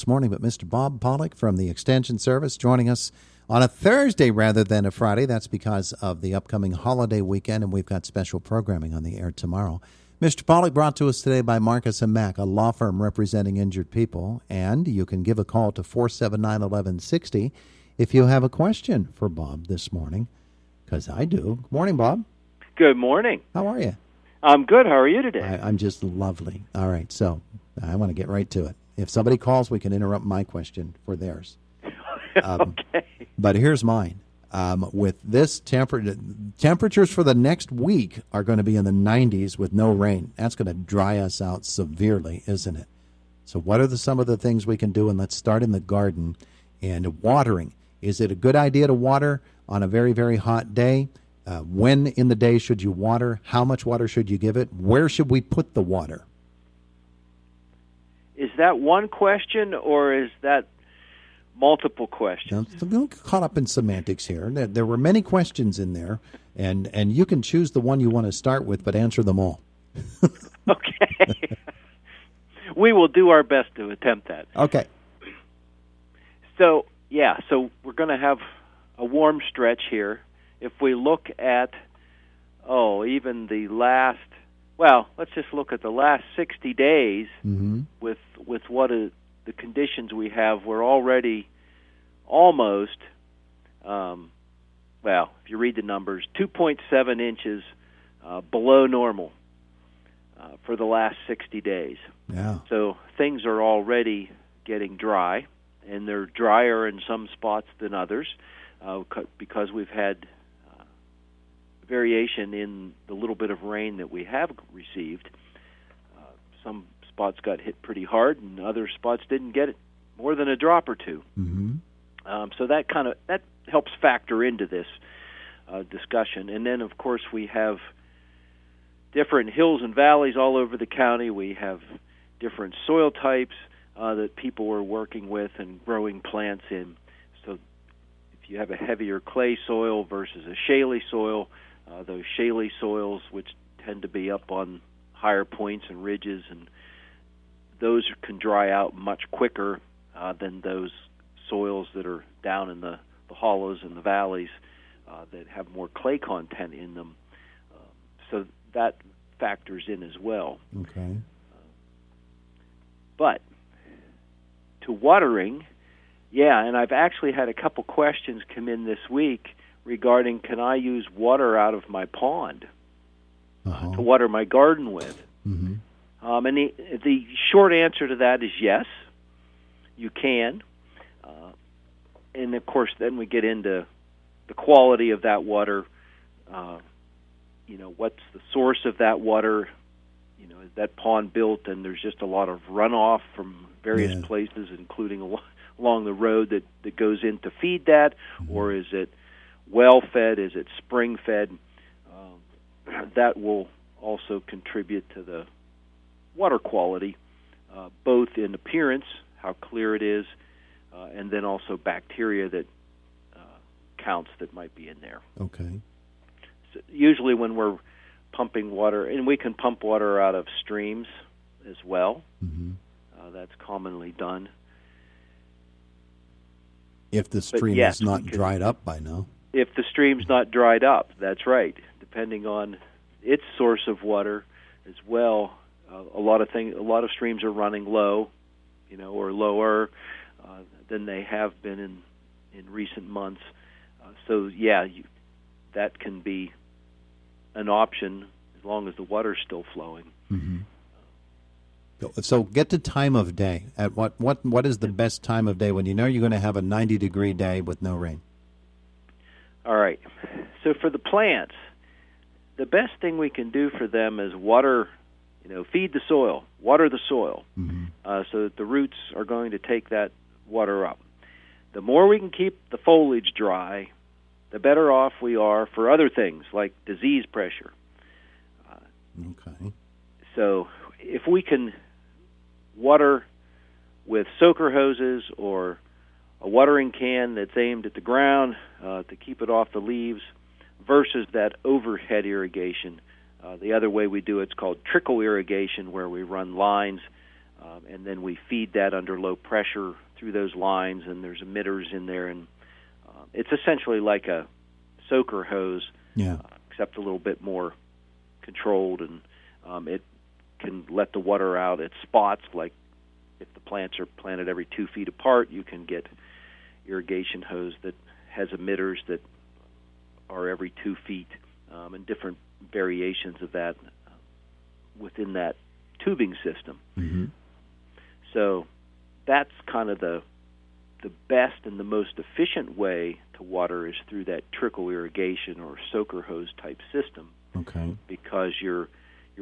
morning, but Mr. Bob Pollock from the Extension Service joining us on a Thursday rather than a Friday. That's because of the upcoming holiday weekend, and we've got special programming on the air tomorrow. Mr. Pollock brought to us today by Marcus & Mack, a law firm representing injured people, and you can give a call to 479-1160 if you have a question for Bob this morning, because I do. Good morning, Bob. Good morning. How are you? I'm good. How are you today? I'm just lovely. All right, so I want to get right to it. If somebody calls, we can interrupt my question for theirs. Okay. But here's mine. With this temperatures for the next week are going to be in the 90s with no rain. That's going to dry us out severely, isn't it? So what are some of the things we can do? And let's start in the garden and watering. Is it a good idea to water on a very, very hot day? When in the day should you water? How much water should you give it? Where should we put the water? Is that one question, or is that multiple questions? Now, don't get caught up in semantics here. There were many questions in there, and you can choose the one you want to start with, but answer them all. Okay. We will do our best to attempt that. Okay. So we're going to have a warm stretch here. If we look at, even the last, let's just look at the last 60 days with what the conditions we have. We're already almost, if you read the numbers, 2.7 inches below normal for the last 60 days. Yeah. So things are already getting dry, and they're drier in some spots than others because we've had variation in the little bit of rain that we have received. Some spots got hit pretty hard, and other spots didn't get it more than a drop or two. So that helps factor into this discussion. And then, of course, we have different hills and valleys all over the county. We have different soil types that people are working with and growing plants in. So if you have a heavier clay soil versus a shaly soil, those shaly soils, which tend to be up on higher points and ridges, and those can dry out much quicker than those soils that are down in the hollows and the valleys that have more clay content in them. So that factors in as well. Okay. But to watering, and I've actually had a couple questions come in this week regarding, can I use water out of my pond to water my garden with? And the short answer to that is yes, you can. And, of course, then we get into the quality of that water. What's the source of that water? Is that pond built and there's just a lot of runoff from various places, including along the road that goes in to feed that? Or is it well-fed? Is it spring-fed? That will also contribute to the water quality, both in appearance, how clear it is, and then also bacteria that counts that might be in there. Okay. So usually when we're pumping water, and we can pump water out of streams as well. That's commonly done. If the stream is not dried up by now. If the stream's not dried up, that's right. Depending on its source of water as well, a lot of streams are running low, or lower than they have been in recent months. That can be an option as long as the water's still flowing. So get to time of day. At what is the best time of day when you know you're going to have a 90-degree day with no rain? All right. So for the plants, the best thing we can do for them is water, feed the soil, water the soil, so that the roots are going to take that water up. The more we can keep the foliage dry, the better off we are for other things like disease pressure. Okay. So if we can water with soaker hoses or a watering can that's aimed at the ground to keep it off the leaves versus that overhead irrigation. The other way we do it's called trickle irrigation, where we run lines and then we feed that under low pressure through those lines, and there's emitters in there, and it's essentially like a soaker hose, except a little bit more controlled, and it can let the water out at spots. Like if the plants are planted every 2 feet apart, you can get irrigation hose that has emitters that are every 2 feet, and different variations of that within that tubing system. Mm-hmm. So that's kind of the best and the most efficient way to water is through that trickle irrigation or soaker hose type system. Okay. Because you're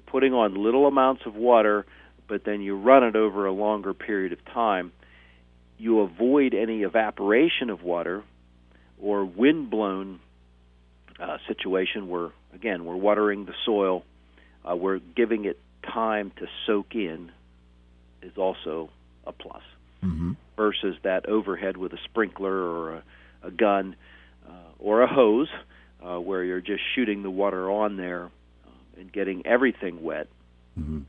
putting on little amounts of water, but then you run it over a longer period of time. You avoid any evaporation of water or wind-blown situation where, again, we're watering the soil. We're giving it time to soak in is also a plus. Mm-hmm. Versus that overhead with a sprinkler or a gun or a hose where you're just shooting the water on there and getting everything wet. Mm-hmm.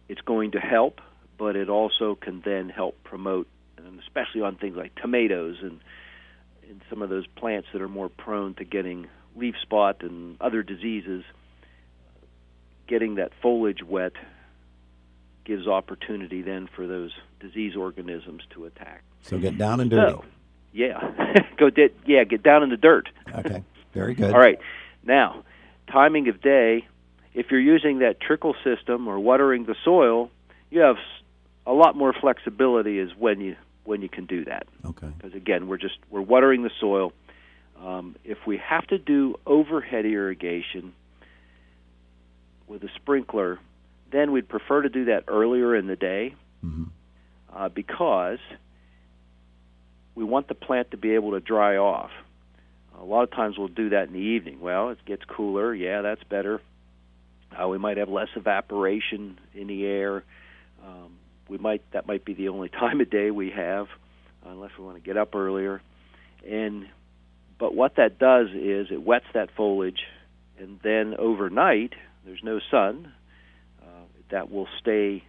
It's going to help, but it also can then help promote, and especially on things like tomatoes and some of those plants that are more prone to getting leaf spot and other diseases, getting that foliage wet gives opportunity then for those disease organisms to attack. So get down and dirty. So, get down in the dirt. Okay, very good. All right. Now, timing of day, if you're using that trickle system or watering the soil, you have a lot more flexibility as when you can do that. Okay. Because again, we're watering the soil. If we have to do overhead irrigation with a sprinkler, then we'd prefer to do that earlier in the day, because we want the plant to be able to dry off. A lot of times we'll do that in the evening. Well, it gets cooler. Yeah, that's better. We might have less evaporation in the air. That might be the only time of day we have, unless we want to get up earlier. But what that does is it wets that foliage, and then overnight, there's no sun. That will stay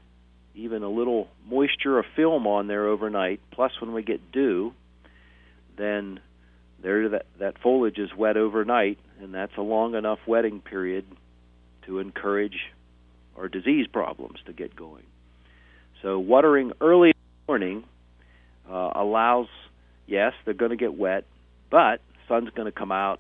even a little moisture or film on there overnight. Plus, when we get dew, then that foliage is wet overnight, and that's a long enough wetting period to encourage our disease problems to get going. So watering early in the morning allows, yes, they're going to get wet, but sun's going to come out,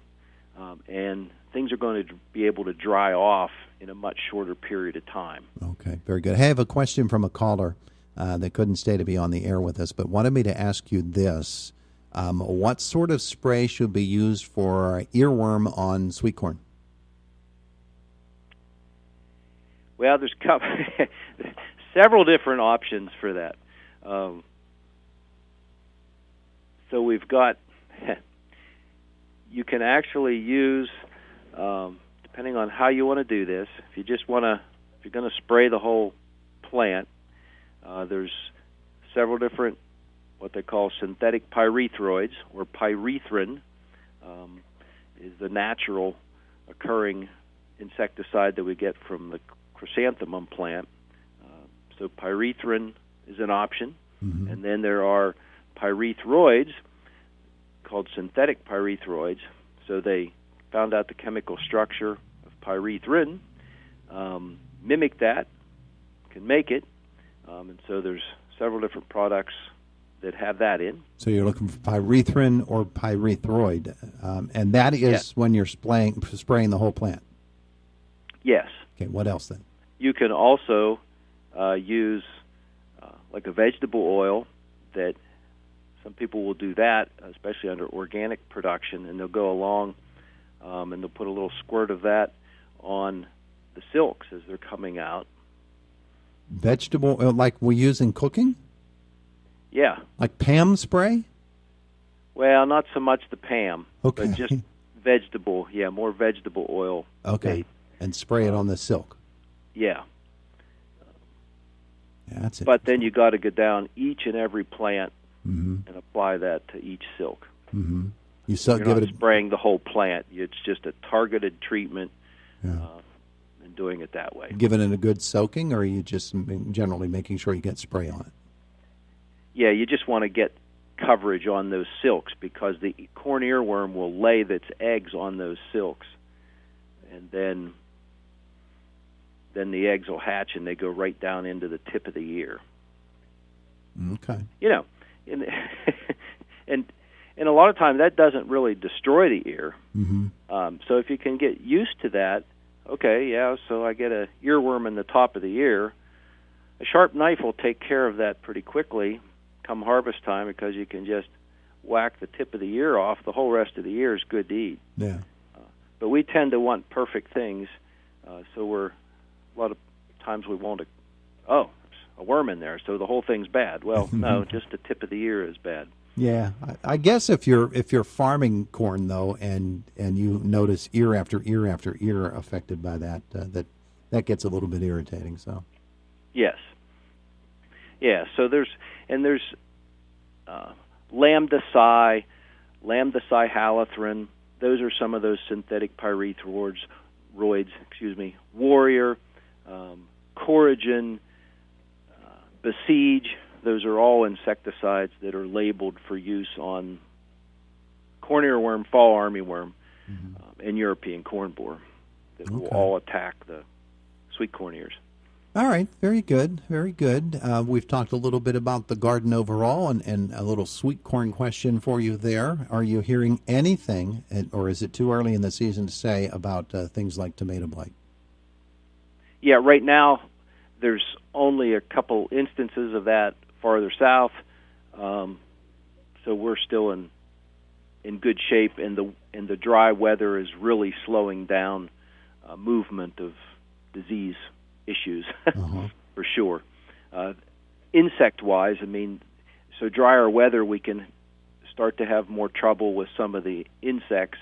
and things are going to be able to dry off in a much shorter period of time. Okay, very good. Hey, I have a question from a caller that couldn't stay to be on the air with us, but wanted me to ask you this. What sort of spray should be used for earworm on sweet corn? Well, there's several different options for that. So we've got, you can actually use, depending on how you want to do this, if you're going to spray the whole plant, there's several different what they call synthetic pyrethroids, or pyrethrin is the natural occurring insecticide that we get from the chrysanthemum plant. So pyrethrin is an option, and then there are pyrethroids called synthetic pyrethroids. So they found out the chemical structure of pyrethrin, mimic that, can make it, and so there's several different products that have that in. So you're looking for pyrethrin or pyrethroid, and that is when you're spraying the whole plant? Yes. Okay, what else then? You can also use like a vegetable oil that some people will do that, especially under organic production, and they'll go along and they'll put a little squirt of that on the silks as they're coming out. Vegetable oil like we use in cooking? Yeah. Like Pam spray? Well, not so much the Pam, okay, but just vegetable, more vegetable oil. Okay, and spray it on the silk. Yeah. That's it. But then you got to go down each and every plant and apply that to each silk. Mm-hmm. You're not spraying the whole plant. It's just a targeted treatment, and and doing it that way. Giving it a good soaking, or are you just generally making sure you get spray on it? Yeah, you just want to get coverage on those silks because the corn earworm will lay its eggs on those silks, and then the eggs will hatch and they go right down into the tip of the ear. Okay. You know, and a lot of times that doesn't really destroy the ear. Mm-hmm. So if you can get used to that, okay, yeah, so I get a earworm in the top of the ear, a sharp knife will take care of that pretty quickly come harvest time because you can just whack the tip of the ear off. The whole rest of the ear is good to eat. Yeah. But we tend to want perfect things, so a lot of times we want to, there's a worm in there, so the whole thing's bad. Well, no, just the tip of the ear is bad. Yeah, I guess if you're farming corn though, and you notice ear after ear after ear affected by that, that gets a little bit irritating. So. Yes. Yeah. So there's lambda halothrin. Those are some of those synthetic pyrethroids. Warrior, Coragen, Besiege. Those are all insecticides that are labeled for use on corn earworm, fall armyworm, and European corn borer that will all attack the sweet corn ears. All right, very good, very good. We've talked a little bit about the garden overall and a little sweet corn question for you there. Are you hearing anything, or is it too early in the season to say, about things like tomato blight? Yeah, right now there's only a couple instances of that farther south, so we're still in good shape, and the dry weather is really slowing down movement of disease issues for sure. Insect-wise, so drier weather, we can start to have more trouble with some of the insects,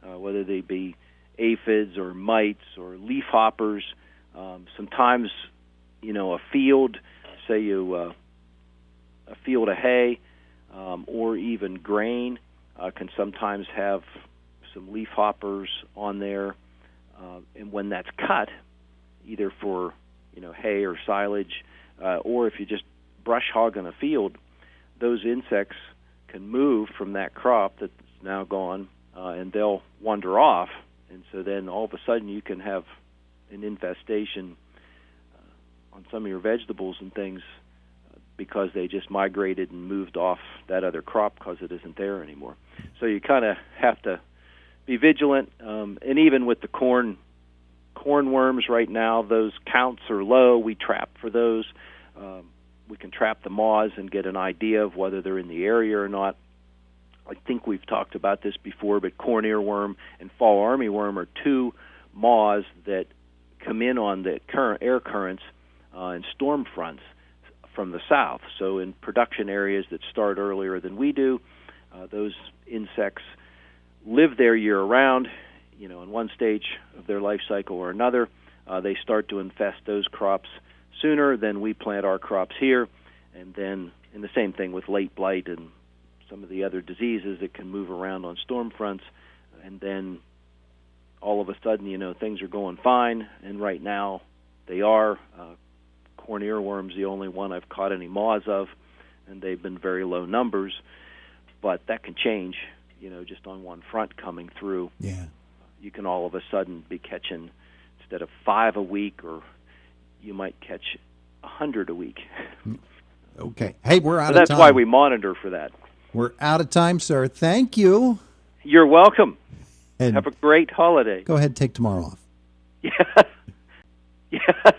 whether they be aphids or mites or leafhoppers. Sometimes, a field, say a field of hay or even grain can sometimes have some leafhoppers on there, and when that's cut, either for hay or silage, or if you just brush hog in a field, those insects can move from that crop that's now gone, and they'll wander off, and so then all of a sudden you can have an infestation on some of your vegetables and things because they just migrated and moved off that other crop because it isn't there anymore. So you kind of have to be vigilant, and even with the corn worms right now, those counts are low. We trap for those. We can trap the moths and get an idea of whether they're in the area or not. I think we've talked about this before, but corn earworm and fall armyworm are two moths that come in on the air currents and storm fronts from the south. So in production areas that start earlier than we do, those insects live there year-round. In one stage of their life cycle or another, they start to infest those crops sooner than we plant our crops here. And then, and the same thing with late blight and some of the other diseases that can move around on storm fronts. And then all of a sudden, things are going fine. And right now they are. Corn earworm's the only one I've caught any moths of, and they've been very low numbers. But that can change, just on one front coming through. Yeah. You can all of a sudden be catching, instead of 5 a week, or you might catch 100 a week. Okay. Hey, we're out of time. That's why we monitor for that. We're out of time, sir. Thank you. You're welcome. And have a great holiday. Go ahead, take tomorrow off. Yeah. Yeah.